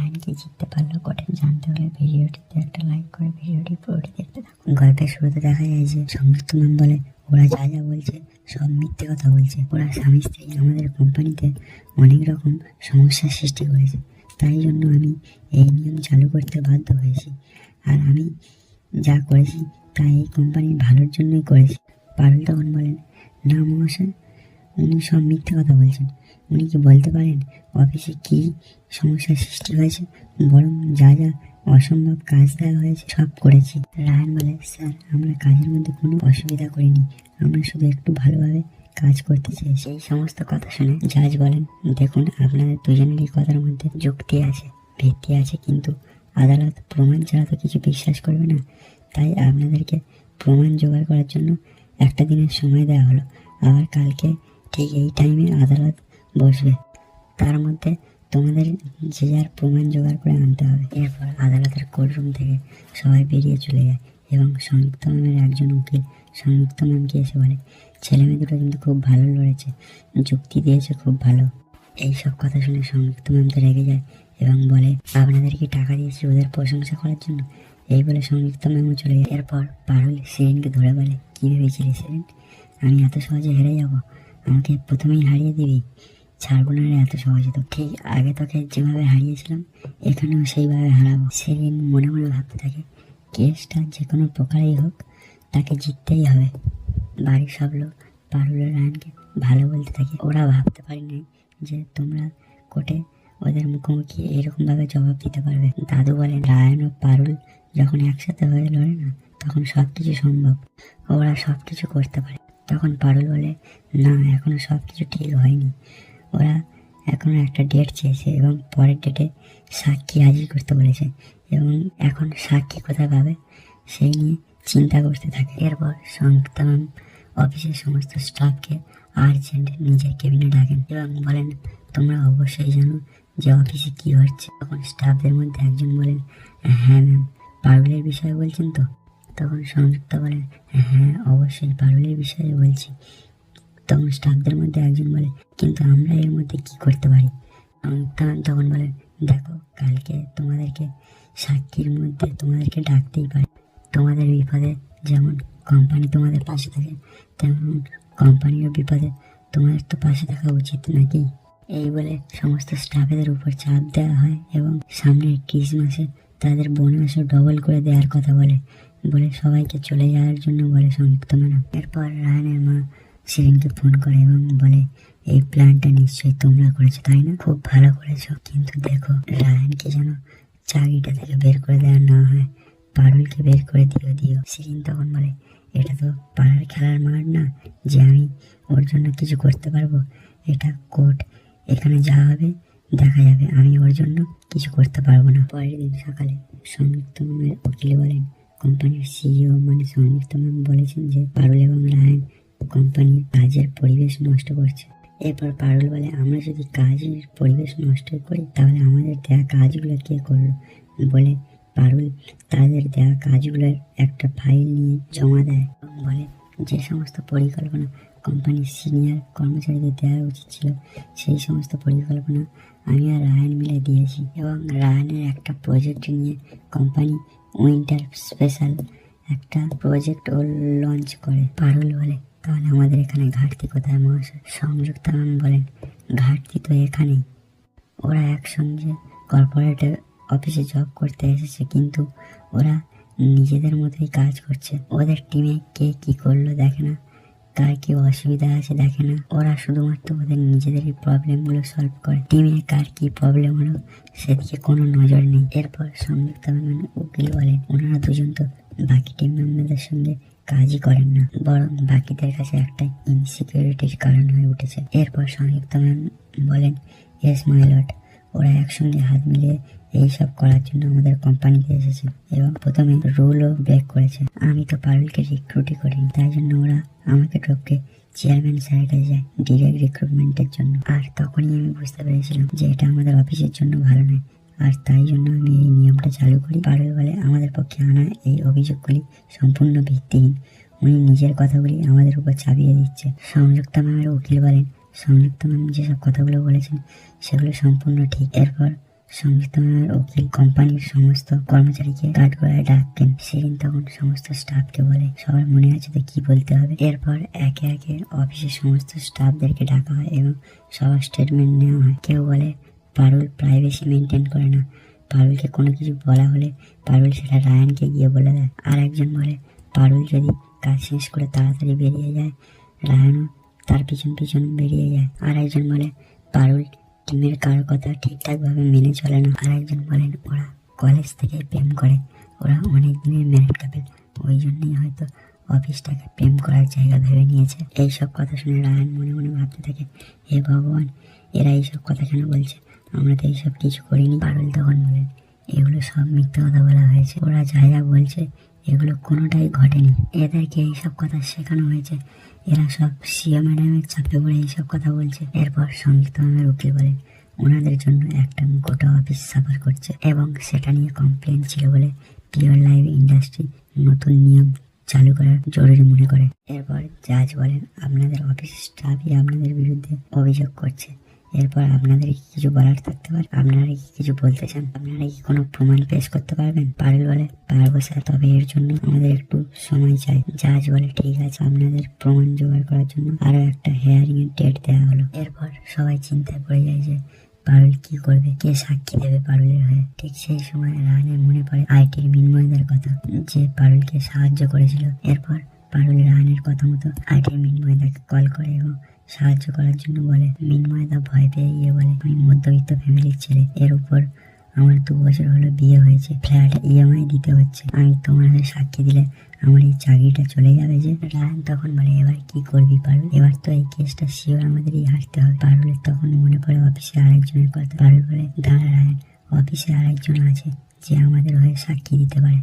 রায়ানকে জিততে পারলো কোর্টে জানতে হলে ভিডিওটিতে একটা লাইক করে ভিডিওটি পুরোটি দেখতে থাকুন। গল্পের শুরুতে দেখা যায় যে সংযুক্ত ম্যাম বলে ওরা যা যা বলছে সব মিথ্যে কথা বলছে। ওরা স্বামী স্ত্রী আমাদের কোম্পানিতে অনেক রকম সমস্যার সৃষ্টি করেছে, তাই জন্য আমি এই নিয়ম চালু করতে বাধ্য হয়েছি। আর আমি যা করেছি তা এই কোম্পানির ভালোর জন্যই করেছি। পারুল তখন বলেন, না মহাশয়, উনি সব মিথ্যে কথা বলছেন। উনি কি বলতে পারেন অফিসে কি সমস্যার সৃষ্টি হয়েছে? বরং যা যা অসম্ভব কাজ দেওয়া হয়েছে সব করেছি। রায়ান বলে, স্যার, আমরা কাজের মধ্যে কোনো অসুবিধা করিনি, আমরা শুধু একটু ভালোভাবে কাজ করতে চেয়েছি। এই সমস্ত কথা শুনে জাজ বলেন, দেখুন, আপনাদের দুজনেরই কথার মধ্যে যুক্তি আছে, ভিত্তি আছে, কিন্তু আদালত প্রমাণ ছাড়া তো কিছু বিশ্বাস করবে না। তাই আপনাদেরকে প্রমাণ জোগাড় করার জন্য একটা দিনের সময় দেওয়া হলো। আবার কালকে ঠিক এই টাইমে আদালত বসবে, তার মধ্যে তোমাদের যে যার প্রমাণ জোগাড় করে আনতে হবে। এরপর আদালতের কোর্টরুম থেকে সবাই বেরিয়ে চলে যায় এবং সংযুক্ত ম্যামের একজন উকিল সংযুক্ত ম্যামকে এসে বলে, ছেলে মেয়ে দুটো কিন্তু খুব ভালো লড়েছে, যুক্তি দিয়েছে খুব ভালো। এইসব কথা শুনে সংযুক্ত ম্যাম তো রেগে যায় এবং বলে, আপনাদেরকে টাকা দিয়েছি ওদের প্রশংসা করার জন্য? এই বলে সংযুক্ত ম্যামও চলে যায়। এরপর পারুল শিরিনকে ধরে বলে, কী ভেবেছিলি শিরিন, আমি এত সহজে হেরে যাব? আমাকে প্রথমেই হারিয়ে দিবি? ছাড়বো না রে এত সহজে। তো ঠিক আগে তোকে যেভাবে হারিয়েছিলাম এখানেও সেইভাবে হারাবো। শিরিন মনে মনে ভাবতে থাকে, কেসটা যে কোনো প্রকারেই হোক তাকে জিততেই হবে। বাড়ির সব লোক পারুলের রায়ানকে ভালো বলতে থাকে। ওরা ভাবতে পারিনি যে তোমরা কোর্টে ওদের মুখোমুখি এরকমভাবে জবাব দিতে পারবে। দাদু বলেন, রায়ান ও পারুল যখন একসাথে হয়ে লড়ে না, তখন সব কিছু সম্ভব, ওরা সব কিছু করতে পারে। তখন পারুল বলে, না, এখনো সব কিছু ঠিক হয়নি। ওরা এখনো একটা ডেট চেয়েছে এবং পরের ডেটে সাক্ষী হাজির করতে বলেছে এবং এখন সাক্ষী কোথায় পাবে সেই নিয়ে চিন্তা করতে থাকে। এরপর সংযুক্ত ম্যাম অফিসের সমস্ত স্টাফকে আর্জেন্ট নিজের কেবিনে ডাকেন এবং বলেন, তোমরা অবশ্যই জানো যে অফিসে কি হচ্ছে। তখন স্টাফদের মধ্যে একজন বলেন, হ্যাঁ ম্যাম, পারুলের বিষয়ে বলছেন তো? তখন সংযুক্ত বলেন, হ্যাঁ, অবশ্যই পারুলের বিষয়ে বলছি। তখন স্টাফদের মধ্যে একজন বলে, কিন্তু আমরা এর মধ্যে কি করতে পারি? তখন বলেন, দেখো, কালকে তোমাদেরকে সাক্ষীর মধ্যে তোমাদেরকে ডাকতেই পারে। তোমাদের বিপদে যেমন কোম্পানি তোমাদের পাশে থাকে, তেমন কোম্পানিরও বিপদে তোমাদের তো পাশে থাকা উচিত নাকি? এই বলে সমস্ত স্টাফেদের উপর চাপ দেওয়া হয় এবং সামনের ক্রিসমাসে তাদের বোনাসও ডবল করে দেওয়ার কথা বলে সবাইকে চলে যাওয়ার জন্য বলে সংযুক্ত ম্যাডাম। এরপর রায়ানের মা শিরিনকে ফোন করে এবং বলে, এই প্ল্যানটা নিশ্চয়ই তোমরা করেছো, তাই না? খুব ভালো করেছো, কিন্তু দেখো রায়ানকে যেন চাকরিটা থেকে বের করে দেওয়া না হয়, পারুলকে বের করে দিও। শিরিন তখন বলে, এটা তো পাড়ার খেলার মাঠ না যে আমি ওর জন্য কিছু করতে পারবো। এটা কোর্ট, এখানে যা হবে দেখা যাবে, আমি ওর জন্য কিছু করতে পারবো না। পরের দিন সকালে সংযুক্ত ম্যামের উকিল বলেন, কোম্পানির সিইও মানে সংযুক্ত ম্যাম বলেছেন যে পারুল এবং রায়ান কোম্পানির কাজের পরিবেশ নষ্ট করছে। এরপর পারুল বলে, আমরা যদি কাজের পরিবেশ নষ্ট করি তাহলে আমাদের দেওয়া কাজগুলো কে করলো? বলে পারুল তাদের দেওয়া কাজগুলোর একটা ফাইল নিয়ে জমা দেয় এবং বলে, যে সমস্ত পরিকল্পনা কোম্পানির সিনিয়র কর্মচারীদের দেওয়া উচিত ছিল সেই সমস্ত পরিকল্পনা আমি আর রায়ান মিলে দিয়েছি এবং রায়ানের একটা প্রজেক্ট নিয়ে কোম্পানি উইন্টার স্পেশাল একটা প্রজেক্ট ও লঞ্চ করে। পারুল বলে, তাহলে আমাদের এখানে ঘাটতি কোথায় মহাশয়? সংযুক্ত ম্যাম বলেন, ঘাটতি তো এখানেই, ওরা একসঙ্গে কর্পোরেট অফিসে জব করতে এসেছে, কিন্তু ওরা নিজেদের মতোই কাজ করছে। ওদের টিমে কে কি করলো দেখে না, কার কি অসুবিধা আছে দেখে না, ওরা শুধুমাত্র ওদের নিজেদেরই প্রবলেমগুলো সলভ করে। টিমে কার কি প্রবলেম হলো সেদিকে কোনো নজর নেই। এরপর সংযুক্ত ম্যাম উকিল বলেন, ওনারা দুজন তো বাকি টিম মেম্বারদের সঙ্গে কাজই করেন না, বরং বাকিদের কাছে একটা ইনসিকিউরিটির কারণ হয়ে উঠেছে। এরপর সংযুক্ত ম্যাম বলেন, ইয়েস মাই লর্ড, ওরা একসঙ্গে হাত মিলিয়ে এইসব করার জন্য আমাদের কোম্পানিতে এসেছে এবং প্রথমে রুলও ব্রেক করেছে। আমি তো পারুলকে রিক্রুটই করিনি, তাই জন্য ওরা আমাকে টপকে চেয়ারম্যান স্যারের কাছে যায় ডিরেক্ট রিক্রুটমেন্টের জন্য। আর তখনই আমি বুঝতে পেরেছিলাম যে এটা আমাদের অফিসের জন্য ভালো নয়, আর তাই জন্য আমি এই নিয়মটা চালু করি। পারুল বলে, আমাদের পক্ষে আনা এই অভিযোগগুলি সম্পূর্ণ ভিত্তিহীন, উনি নিজের কথাগুলি আমাদের উপর চাপিয়ে দিচ্ছে। সংযুক্ত ম্যামের উকিল বলেন, সংযুক্ত ম্যাম যেসব কথাগুলো বলেছেন সেগুলো সম্পূর্ণ ঠিক। এরপর সংযুক্ত ম্যামের উকিল কোম্পানির সমস্ত কর্মচারীকে কাঠগড়ায় ডাকেন। শিরিন তখন সমস্ত স্টাফকে বলে সবার মনে আছে তো কি বলতে হবে। এরপর একে একে অফিসের সমস্ত স্টাফদেরকে ডাকা হয় এবং সবার স্টেটমেন্ট নেওয়া হয়। কেউ বলে পারুল প্রাইভেসি মেনটেন করে না, পারুলকে কোনো কিছু বলা হলে পারুল সেটা রায়ানকে গিয়ে বলে দেয়। আর একজন বলে পারুল যদি কাজ শেষ করে তাড়াতাড়ি বেরিয়ে যায় রায়ানও তার পিছন পিছন বেরিয়ে যায়। আর একজন বলে পারুল টিমের কারোর কথা ঠিকঠাক ভাবে মেনে চলে না। আর একজন বলেন ওরা কলেজ থেকে প্রেম করে, ওরা অনেক দিনের ম্যারিড কাপেল, ওই জন্যই হয়তো অফিসটাকে প্রেম করার জায়গা ভেবে নিয়েছে। এইসব কথা শুনে রায়ান মনে মনে ভাবতে থাকে, হে ভগবান, এরা এইসব কথা কেন বলছে, আমরা তো এইসব কিছু করিনি। পারুল তখন বলেন এগুলো সব মিথ্যে কথা বলা হয়েছে, ওরা যা যা বলছে এগুলো কোনোটাই ঘটেনি, এদেরকে এইসব কথা শেখানো হয়েছে, এরা সব সিও ম্যাডামের চাপে পড়ে এইসব কথা বলছে। এরপর সংযুক্ত ম্যামের উকিল বলেন ওনাদের জন্য একটা গোটা অফিস সাফার করছে এবং সেটা নিয়ে কমপ্লেন ছিল বলে পিওর লাইভ ইন্ডাস্ট্রি নতুন নিয়ম চালু করার জরুরি মনে করে। এরপর জাজ বলেন আপনাদের অফিস স্টাফই আপনাদের বিরুদ্ধে অভিযোগ করছে, এরপর আপনাদের কি কিছু বলার থাকতে পারে, আপনারা কি কিছু বলতে চান, আপনারা কি কোনো প্রমাণ পেশ করতে পারবেন? পারুল বলে পারবো স্যার, তবে এর জন্য আমাদের একটু সময় চাই। জাজ বলে ঠিক আছে, আপনাদের প্রমাণ জোগাড় করার জন্য আরো একটা হিয়ারিং এর ডেট দেওয়া হলো। এরপর সবাই চিন্তায় পড়ে যায় যে পারুল কি করবে, কে সাক্ষী দেবে পারুলের হয়ে। ঠিক সেই সময় রাহানের মনে পড়ে আইটির মিনময়দার কথা, যে পারুলকে সাহায্য করেছিল। এরপর পারুল রাহানের কথা মতো আইটির মিনময়দাকে কল করে এবং সাহায্য করার জন্য বলে। মিনময়দা ভয় পেয়ে গিয়ে বলে আমি মধ্যবিত্ত ফ্যামিলির ছেলে, এর উপর আমার 2 বছর হলো বিয়ে হয়েছে, ফ্ল্যাট ইএমআই দিতে হচ্ছে, আমি তোমার হয়ে সাক্ষী দিলে আমার এই চাকরিটা চলে যাবে যে। রায়ান তখন বলে এবার কি করবি পারুল, এবার তো এই কেসটা শিওর আমাদেরই হারতে হবে। পারুলের তখন মনে পড়ে অফিসে আরেকজনের কথা। পারুল বলে দাঁড়া রায়ান, অফিসে আরেকজন আছে যে আমাদের হয়ে সাক্ষী দিতে পারে।